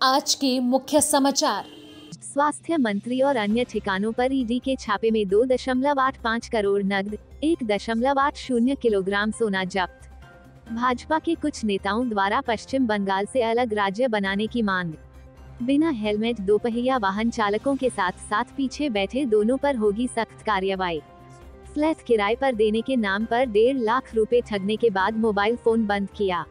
आज के मुख्य समाचार। स्वास्थ्य मंत्री और अन्य ठिकानों पर ईडी के छापे में 2.85 करोड़ नकद, 1.80 किलोग्राम सोना जब्त। भाजपा के कुछ नेताओं द्वारा पश्चिम बंगाल से अलग राज्य बनाने की मांग। बिना हेलमेट दोपहिया वाहन चालकों के साथ साथ पीछे बैठे दोनों पर होगी सख्त कार्रवाई। फ्लैट किराए पर देने के नाम पर 1.5 लाख रुपए ठगने के बाद मोबाइल फोन बंद किया।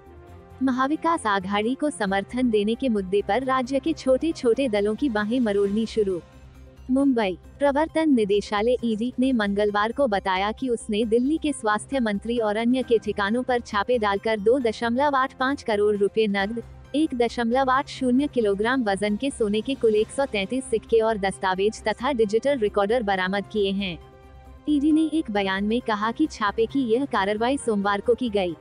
महाविकास आघाड़ी को समर्थन देने के मुद्दे पर राज्य के छोटे छोटे दलों की बाहें मरोड़नी शुरू। मुंबई प्रवर्तन निदेशालय ईडी ने मंगलवार को बताया कि उसने दिल्ली के स्वास्थ्य मंत्री और अन्य के ठिकानों पर छापे डालकर 2.85 करोड़ रुपए नकद, 1.80 किलोग्राम वजन के सोने के कुल 133 सिक्के और दस्तावेज तथा डिजिटल रिकॉर्डर बरामद किए हैं। ईडी ने एक बयान में कहा कि छापे की यह कार्रवाई सोमवार को की गई।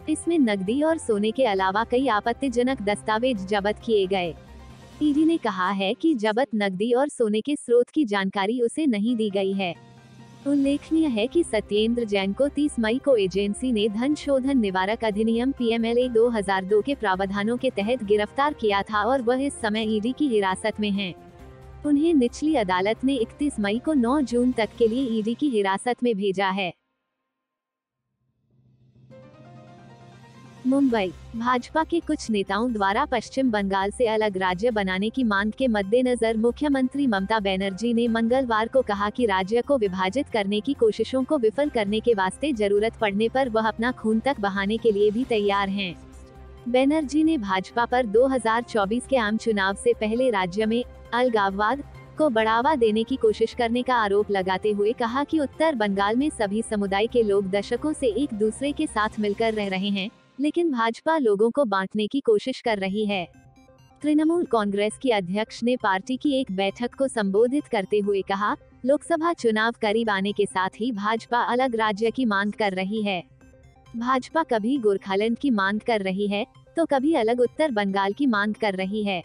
इसमें नकदी और सोने के अलावा कई आपत्तिजनक दस्तावेज जब्त किए गए। ईडी ने कहा है कि जब्त नकदी और सोने के स्रोत की जानकारी उसे नहीं दी गई है। उल्लेखनीय है कि सत्येंद्र जैन को 30 मई को एजेंसी ने धन शोधन निवारक अधिनियम PMLA 2002 के प्रावधानों के तहत गिरफ्तार किया था और वह इस समय ईडी की हिरासत में हैं। उन्हें निचली अदालत ने 31 मई को 9 जून तक के लिए ईडी की हिरासत में भेजा है। मुंबई भाजपा के कुछ नेताओं द्वारा पश्चिम बंगाल से अलग राज्य बनाने की मांग के मद्देनजर मुख्यमंत्री ममता बनर्जी ने मंगलवार को कहा कि राज्य को विभाजित करने की कोशिशों को विफल करने के वास्ते जरूरत पड़ने पर वह अपना खून तक बहाने के लिए भी तैयार हैं। बनर्जी ने भाजपा पर 2024 के आम चुनाव से पहले राज्य में अलगाववाद को बढ़ावा देने की कोशिश करने का आरोप लगाते हुए कहा कि उत्तर बंगाल में सभी समुदाय के लोग दशकों से एक दूसरे के साथ मिलकर रह रहे हैं, लेकिन भाजपा लोगों को बांटने की कोशिश कर रही है। तृणमूल कांग्रेस की अध्यक्ष ने पार्टी की एक बैठक को संबोधित करते हुए कहा, लोकसभा चुनाव करीब आने के साथ ही भाजपा अलग राज्य की मांग कर रही है। भाजपा कभी गोरखालैंड की मांग कर रही है तो कभी अलग उत्तर बंगाल की मांग कर रही है।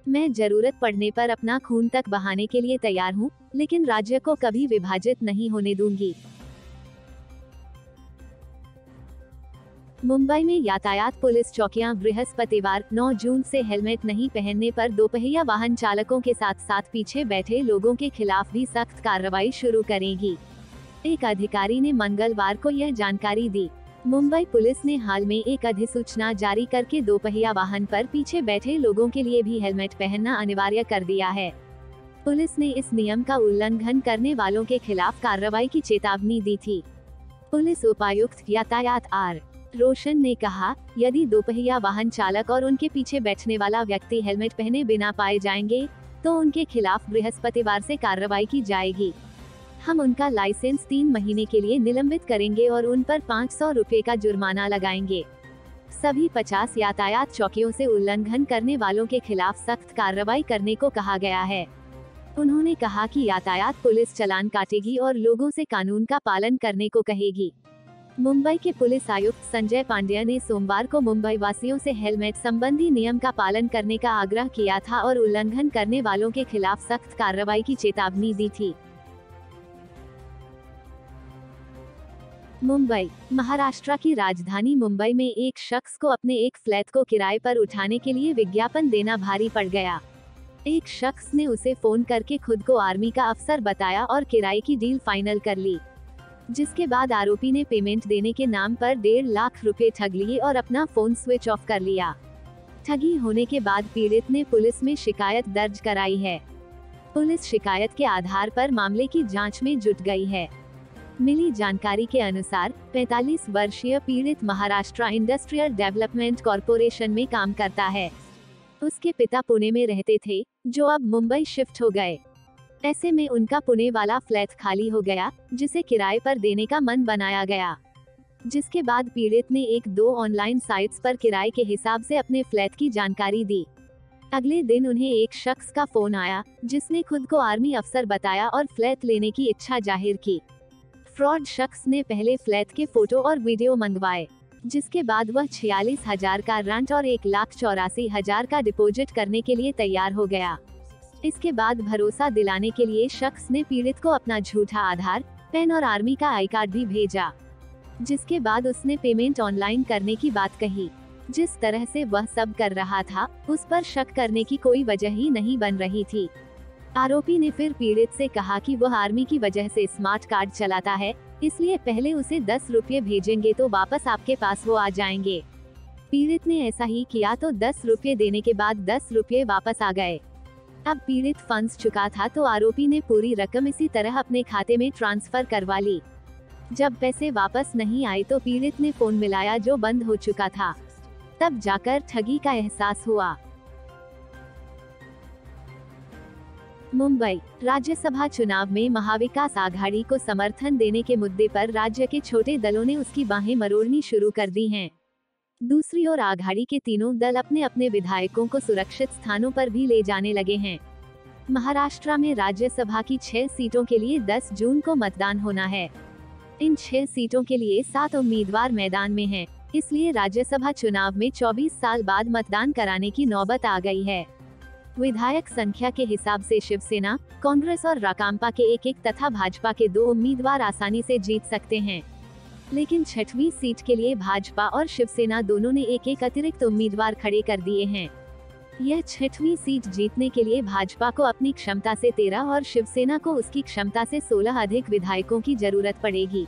मैं जरूरत पड़ने पर अपना खून तक बहाने के लिए तैयार हूँ, लेकिन राज्य को कभी विभाजित नहीं होने दूंगी। मुंबई में यातायात पुलिस चौकियां बृहस्पतिवार 9 जून से हेलमेट नहीं पहनने पर दोपहिया वाहन चालकों के साथ साथ पीछे बैठे लोगों के खिलाफ भी सख्त कार्रवाई शुरू करेगी। एक अधिकारी ने मंगलवार को यह जानकारी दी। मुंबई पुलिस ने हाल में एक अधिसूचना जारी करके दोपहिया वाहन पर पीछे बैठे लोगों के लिए भी हेलमेट पहनना अनिवार्य कर दिया है। पुलिस ने इस नियम का उल्लंघन करने वालों के खिलाफ कार्रवाई की चेतावनी दी थी। पुलिस उपायुक्त यातायात आर रोशन ने कहा, यदि दोपहिया वाहन चालक और उनके पीछे बैठने वाला व्यक्ति हेलमेट पहने बिना पाए जाएंगे तो उनके खिलाफ बृहस्पतिवार से कार्रवाई की जाएगी। हम उनका लाइसेंस 3 महीने के लिए निलंबित करेंगे और उन पर 500 रुपए का जुर्माना लगाएंगे। सभी 50 यातायात चौकियों से उल्लंघन करने वालों के खिलाफ सख्त कार्रवाई करने को कहा गया है। उन्होंने कहा कि यातायात पुलिस चालान काटेगी और लोगों से कानून का पालन करने को कहेगी। मुंबई के पुलिस आयुक्त संजय पांड्या ने सोमवार को मुंबई वासियों से हेलमेट संबंधी नियम का पालन करने का आग्रह किया था और उल्लंघन करने वालों के खिलाफ सख्त कार्रवाई की चेतावनी दी थी। मुंबई महाराष्ट्र की राजधानी मुंबई में एक शख्स को अपने एक फ्लैट को किराए पर उठाने के लिए विज्ञापन देना भारी पड़ गया। एक शख्स ने उसे फोन करके खुद को आर्मी का अफसर बताया और किराए की डील फाइनल कर ली, जिसके बाद आरोपी ने पेमेंट देने के नाम पर 1.5 लाख रुपए ठग लिए और अपना फोन स्विच ऑफ कर लिया। ठगी होने के बाद पीड़ित ने पुलिस में शिकायत दर्ज कराई है। पुलिस शिकायत के आधार पर मामले की जांच में जुट गई है। मिली जानकारी के अनुसार 45 वर्षीय पीड़ित महाराष्ट्र इंडस्ट्रियल डेवलपमेंट कॉरपोरेशन में काम करता है। उसके पिता पुणे में रहते थे, जो अब मुंबई शिफ्ट हो गए। ऐसे में उनका पुणे वाला फ्लैट खाली हो गया, जिसे किराए पर देने का मन बनाया गया। जिसके बाद पीड़ित ने 1-2 ऑनलाइन साइट्स पर किराए के हिसाब से अपने फ्लैट की जानकारी दी। अगले दिन उन्हें एक शख्स का फोन आया, जिसने खुद को आर्मी अफसर बताया और फ्लैट लेने की इच्छा जाहिर की। फ्रॉड शख्स ने पहले फ्लैट के फोटो और वीडियो मंगवाए, जिसके बाद वह 46,000 का रेंट और 1,84,000 का डिपॉजिट करने के लिए तैयार हो गया। इसके बाद भरोसा दिलाने के लिए शख्स ने पीड़ित को अपना झूठा आधार, पैन और आर्मी का आई कार्ड भी भेजा, जिसके बाद उसने पेमेंट ऑनलाइन करने की बात कही। जिस तरह से वह सब कर रहा था, उस पर शक करने की कोई वजह ही नहीं बन रही थी। आरोपी ने फिर पीड़ित से कहा कि वह आर्मी की वजह से स्मार्ट कार्ड चलाता है, इसलिए पहले उसे 10 रुपये भेजेंगे तो वापस आपके पास वो आ जाएंगे। पीड़ित ने ऐसा ही किया तो 10 रुपये देने के बाद 10 रुपये वापस आ गए। अब पीड़ित फंड्स चुका था तो आरोपी ने पूरी रकम इसी तरह अपने खाते में ट्रांसफर करवा ली। जब पैसे वापस नहीं आए तो पीड़ित ने फोन मिलाया जो बंद हो चुका था। तब जाकर ठगी का एहसास हुआ। मुंबई राज्यसभा चुनाव में महाविकास आघाड़ी को समर्थन देने के मुद्दे पर राज्य के छोटे दलों ने उसकी बाहें मरोड़नी शुरू कर दी हैं। दूसरी ओर आघाड़ी के तीनों दल अपने अपने विधायकों को सुरक्षित स्थानों पर भी ले जाने लगे हैं। महाराष्ट्र में राज्यसभा की 6 सीटों के लिए 10 जून को मतदान होना है। इन 6 सीटों के लिए 7 उम्मीदवार मैदान में हैं, इसलिए राज्यसभा चुनाव में 24 साल बाद मतदान कराने की नौबत आ गई है। विधायक संख्या के हिसाब से शिवसेना, कांग्रेस और राकांपा के एक तथा भाजपा के 2 उम्मीदवार आसानी से जीत सकते हैं, लेकिन 6वीं सीट के लिए भाजपा और शिवसेना दोनों ने एक अतिरिक्त उम्मीदवार खड़े कर दिए हैं। यह 6वीं सीट जीतने के लिए भाजपा को अपनी क्षमता से 13 और शिवसेना को उसकी क्षमता से 16 अधिक विधायकों की जरूरत पड़ेगी।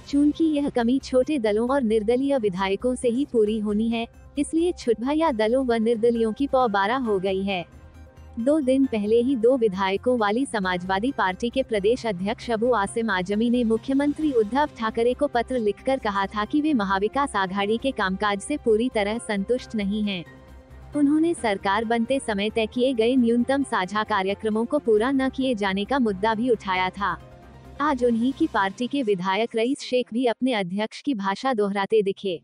चूंकि यह कमी छोटे दलों और निर्दलीय विधायकों से ही पूरी होनी है, इसलिए छुटभैया दलों व निर्दलियों की पौबारा हो गई है। 2 दिन पहले ही 2 विधायकों वाली समाजवादी पार्टी के प्रदेश अध्यक्ष अबू आसिम आजमी ने मुख्यमंत्री उद्धव ठाकरे को पत्र लिखकर कहा था कि वे महाविकास आघाड़ी के कामकाज से पूरी तरह संतुष्ट नहीं हैं। उन्होंने सरकार बनते समय तय किए गए न्यूनतम साझा कार्यक्रमों को पूरा न किए जाने का मुद्दा भी उठाया था। आज उन्हीं की पार्टी के विधायक रईस शेख भी अपने अध्यक्ष की भाषा दोहराते दिखे,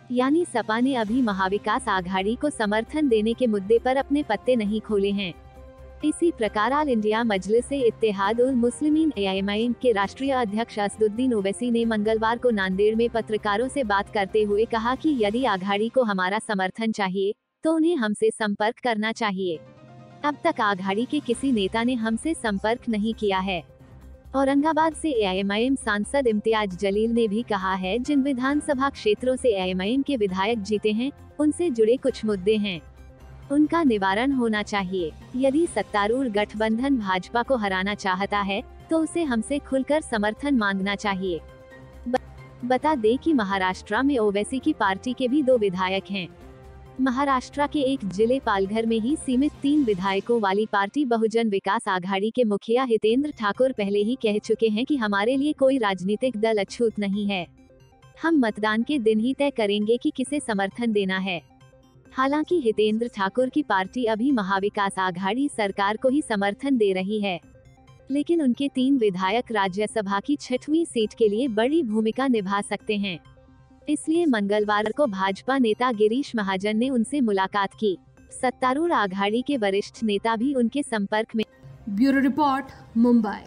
यानी सपा ने अभी महाविकास आघाड़ी को समर्थन देने के मुद्दे पर अपने पत्ते नहीं खोले हैं। इसी प्रकार ऑल इंडिया मजलिस-ए-इत्तेहाद उल मुस्लिमीन AIMIM के राष्ट्रीय अध्यक्ष असदुद्दीन ओवैसी ने मंगलवार को नांदेड़ में पत्रकारों से बात करते हुए कहा कि यदि आघाड़ी को हमारा समर्थन चाहिए तो उन्हें हमसे संपर्क करना चाहिए। अब तक आघाड़ी के किसी नेता ने हमसे संपर्क नहीं किया है। औरंगाबाद से AIMIM सांसद इम्तियाज जलील ने भी कहा है, जिन विधानसभा क्षेत्रों से AIMIM के विधायक जीते हैं, उनसे जुड़े कुछ मुद्दे हैं, उनका निवारण होना चाहिए। यदि सत्तारूढ़ गठबंधन भाजपा को हराना चाहता है तो उसे हमसे खुलकर समर्थन मांगना चाहिए। बता दें कि महाराष्ट्र में ओवैसी की पार्टी के भी 2 विधायक हैं। महाराष्ट्र के एक जिले पालघर में ही सीमित 3 विधायकों वाली पार्टी बहुजन विकास आघाड़ी के मुखिया हितेंद्र ठाकुर पहले ही कह चुके हैं कि हमारे लिए कोई राजनीतिक दल अछूत नहीं है। हम मतदान के दिन ही तय करेंगे कि किसे समर्थन देना है। हालांकि हितेंद्र ठाकुर की पार्टी अभी महाविकास आघाड़ी सरकार को ही समर्थन दे रही है, लेकिन उनके 3 विधायक राज्यसभा की 6वीं सीट के लिए बड़ी भूमिका निभा सकते हैं। इसलिए मंगलवार को भाजपा नेता गिरीश महाजन ने उनसे मुलाकात की। सत्तारूढ़ आघाड़ी के वरिष्ठ नेता भी उनके संपर्क में। Bureau report, Mumbai.